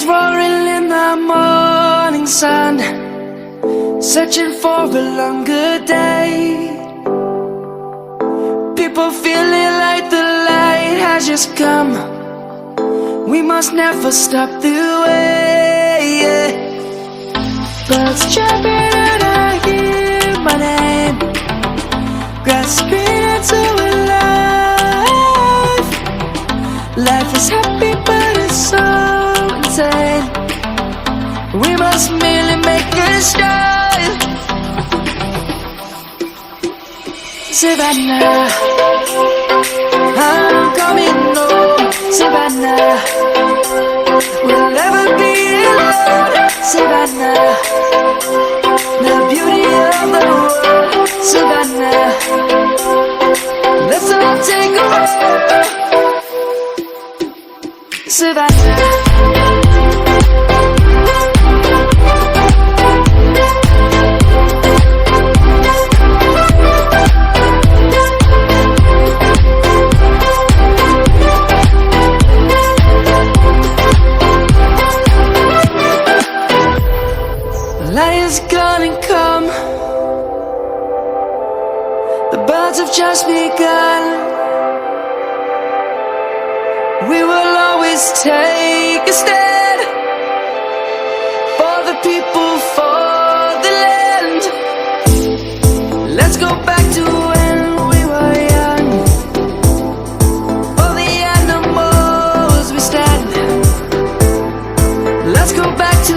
roaring in the morning sun, searching for a longer day. People feeling like the light has just come. We must never stop the way. Birds chirping and I hear my name, grasping into a life. Life is happy but it's so insane. We must merely make a start. Savannah, I'm coming home. Savannah, we'll never be alone. Savannah, the beauty of the world. Savannah, let's all take a walk. Savannah. Light is gonna come. The birds have just begun. We will always take a stand for the people, for the land. Let's go back to when we were young. For the animals we stand. Let's go back to